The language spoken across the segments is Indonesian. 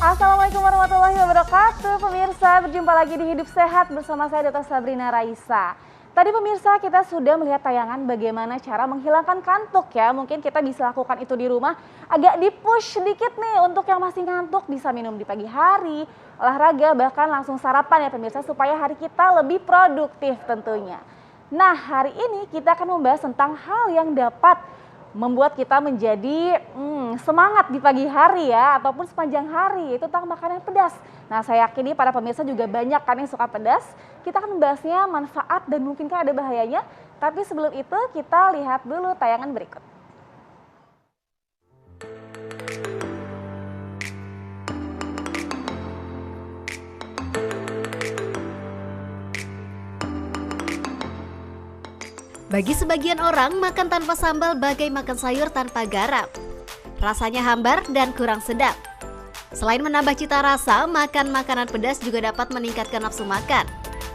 Assalamualaikum warahmatullahi wabarakatuh. Pemirsa, berjumpa lagi di Hidup Sehat bersama saya Dr. Sabrina Raisa. Tadi pemirsa kita sudah melihat tayangan bagaimana cara menghilangkan kantuk ya. Mungkin kita bisa lakukan itu di rumah, agak di-push sedikit nih untuk yang masih ngantuk, bisa minum di pagi hari, olahraga, bahkan langsung sarapan ya pemirsa supaya hari kita lebih produktif tentunya. Nah, hari ini kita akan membahas tentang hal yang dapat membuat kita menjadi semangat di pagi hari ya, ataupun sepanjang hari, itu tentang makanan pedas. Nah, saya yakin nih para pemirsa juga banyak kan yang suka pedas. Kita akan membahasnya manfaat dan mungkinkah ada bahayanya. Tapi sebelum itu kita lihat dulu tayangan berikut. Bagi sebagian orang, makan tanpa sambal bagai makan sayur tanpa garam. Rasanya hambar dan kurang sedap. Selain menambah cita rasa, makan makanan pedas juga dapat meningkatkan nafsu makan.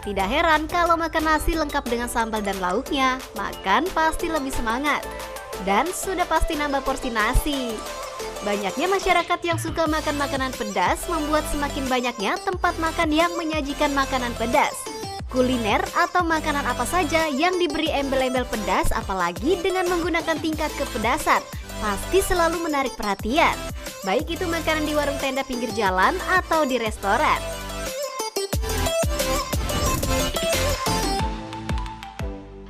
Tidak heran kalau makan nasi lengkap dengan sambal dan lauknya, makan pasti lebih semangat. Dan sudah pasti nambah porsi nasi. Banyaknya masyarakat yang suka makan makanan pedas membuat semakin banyaknya tempat makan yang menyajikan makanan pedas. Kuliner atau makanan apa saja yang diberi embel-embel pedas, apalagi dengan menggunakan tingkat kepedasan, pasti selalu menarik perhatian. Baik itu makanan di warung tenda pinggir jalan atau di restoran.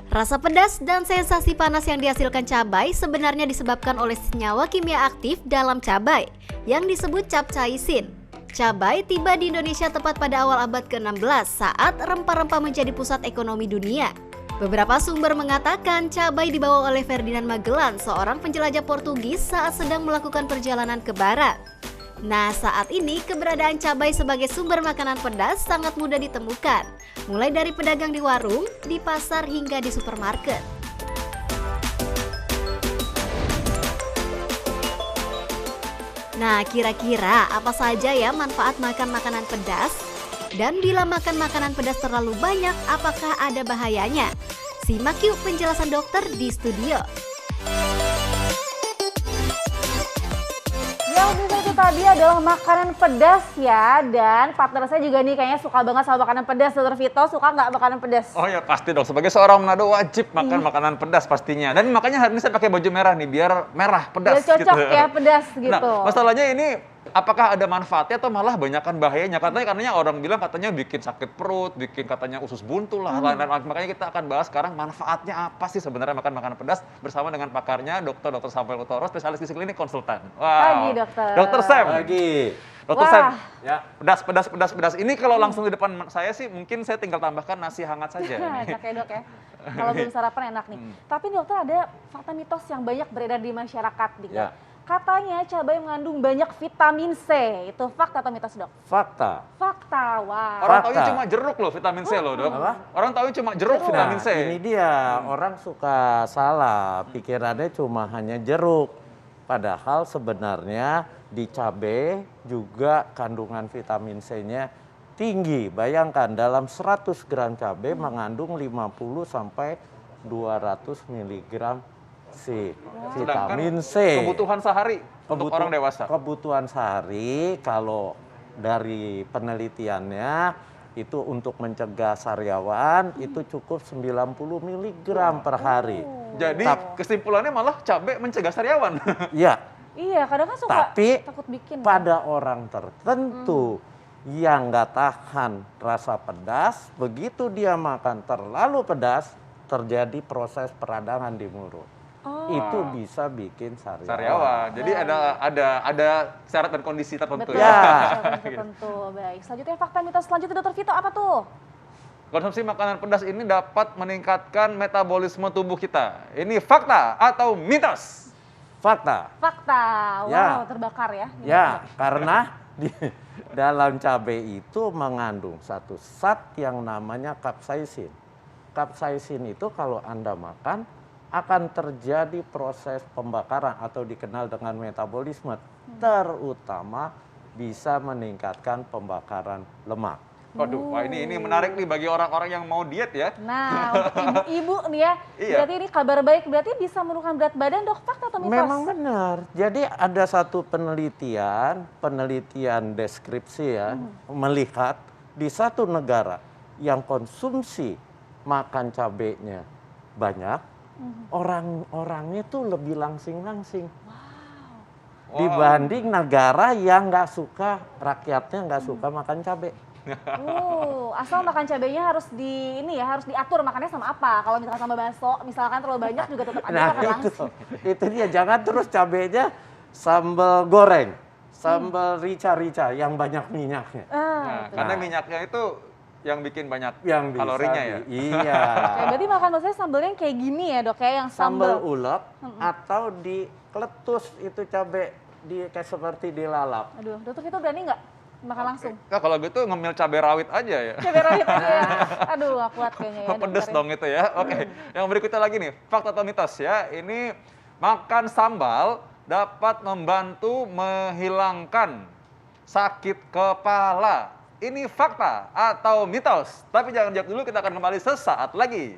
Rasa pedas dan sensasi panas yang dihasilkan cabai sebenarnya disebabkan oleh senyawa kimia aktif dalam cabai yang disebut capsaicin. Cabai tiba di Indonesia tepat pada awal abad ke-16 saat rempah-rempah menjadi pusat ekonomi dunia. Beberapa sumber mengatakan cabai dibawa oleh Ferdinand Magellan, seorang penjelajah Portugis saat sedang melakukan perjalanan ke barat. Nah, saat ini keberadaan cabai sebagai sumber makanan pedas sangat mudah ditemukan, mulai dari pedagang di warung, di pasar hingga di supermarket. Nah, kira-kira apa saja ya manfaat makan makanan pedas? Dan bila makan makanan pedas terlalu banyak, apakah ada bahayanya? Simak yuk penjelasan dokter di studio. Yang bisa itu tadi adalah makanan pedas ya. Dan partner saya juga nih kayaknya suka banget sama makanan pedas. Dr. Vito, suka nggak makanan pedas? Oh ya pasti dong, sebagai seorang Manado wajib makan makanan pedas pastinya. Dan makanya hari ini saya pakai baju merah nih, biar merah pedas Biar cocok gitu. ya pedas gitu. Nah, masalahnya ini apakah ada manfaatnya atau malah banyakkan bahayanya? Katanya orang bilang katanya bikin sakit perut, bikin katanya usus buntu lah. Makanya kita akan bahas sekarang manfaatnya apa sih sebenarnya makan makanan pedas bersama dengan pakarnya Dr. Samuel Utoro, spesialis gizi klinik konsultan. Pagi dokter. Dr. Sam. Pagi. Dr. Sam. Ya. Pedas. Ini kalau langsung di depan saya sih mungkin saya tinggal tambahkan nasi hangat saja. Enak ya dok ya. Kalau belum sarapan enak nih. Tapi dokter ada fakta mitos yang banyak beredar di masyarakat nih. Ya. Katanya cabai mengandung banyak vitamin C. Itu fakta atau mitos dok? Fakta. Fakta, wah. Orang Fakta. taunya cuma jeruk loh vitamin C loh dok. Apa? Orang taunya cuma jeruk vitamin C. Ini dia, orang suka salah, pikirannya cuma hanya jeruk. Padahal sebenarnya di cabai juga kandungan vitamin C-nya tinggi. Bayangkan dalam 100 gram cabai mengandung 50 sampai 200 mg vitamin C. Kebutuhan sehari untuk orang dewasa. Kebutuhan sehari kalau dari penelitiannya itu untuk mencegah sariawan itu cukup 90 mg per hari. Jadi kesimpulannya malah cabai mencegah sariawan. Ya, Iya, kadang kan suka tapi takut bikin. pada orang tertentu yang nggak tahan rasa pedas, begitu dia makan terlalu pedas, terjadi proses peradangan di mulut. Itu bisa bikin Sariawan. Jadi ada syarat dan kondisi tertentu Betul, ya. syarat tertentu. Baik, selanjutnya fakta mitos selanjutnya Dr. Vito apa tuh? Konsumsi makanan pedas ini dapat meningkatkan metabolisme tubuh kita. Ini fakta atau mitos? Fakta. Fakta, wow Ya. terbakar ya. Ya, karena di dalam cabai itu mengandung satu zat yang namanya capsaicin. Capsaicin itu kalau Anda makan akan terjadi proses pembakaran atau dikenal dengan metabolisme, terutama bisa meningkatkan pembakaran lemak. Waduh, wah ini menarik nih bagi orang-orang yang mau diet ya. Nah, untuk ibu-ibu nih ya, Iya. berarti ini kabar baik, berarti bisa menurunkan berat badan, dok, fakta atau mitos? Memang benar. Jadi ada satu penelitian deskripsi ya, melihat di satu negara yang konsumsi makan cabenya banyak, orang-orangnya tuh lebih langsing-langsing. Wow. Dibanding negara yang nggak suka, rakyatnya nggak suka makan cabai. Asal makan cabenya harus harus diatur makannya sama apa. Kalau misalkan sama bakso, misalkan terlalu banyak juga tetap aja makan langsing. itu dia, jangan terus cabenya sambal goreng, sambal rica-rica yang banyak minyaknya. Nah, karena minyaknya itu yang bikin banyak Yang bisa kalorinya ya. Iya. Oke, berarti makan maksudnya sambelnya yang kayak gini ya, dok, kayak yang Sambal sambal. ulek atau dikeletus itu cabai kayak seperti dilalap. Aduh, dokter itu berani nggak makan langsung? Nah, kalau gitu ngemil cabai rawit aja ya. Cabai rawit aja ya. Aduh, nggak kuat kayaknya ya. Pedes dengerin. dong itu ya. Oke, yang berikutnya lagi nih, fakta atau mitos ya. Ini makan sambal dapat membantu menghilangkan sakit kepala. Ini fakta atau mitos? Tapi jangan jawab dulu, kita akan kembali sesaat lagi.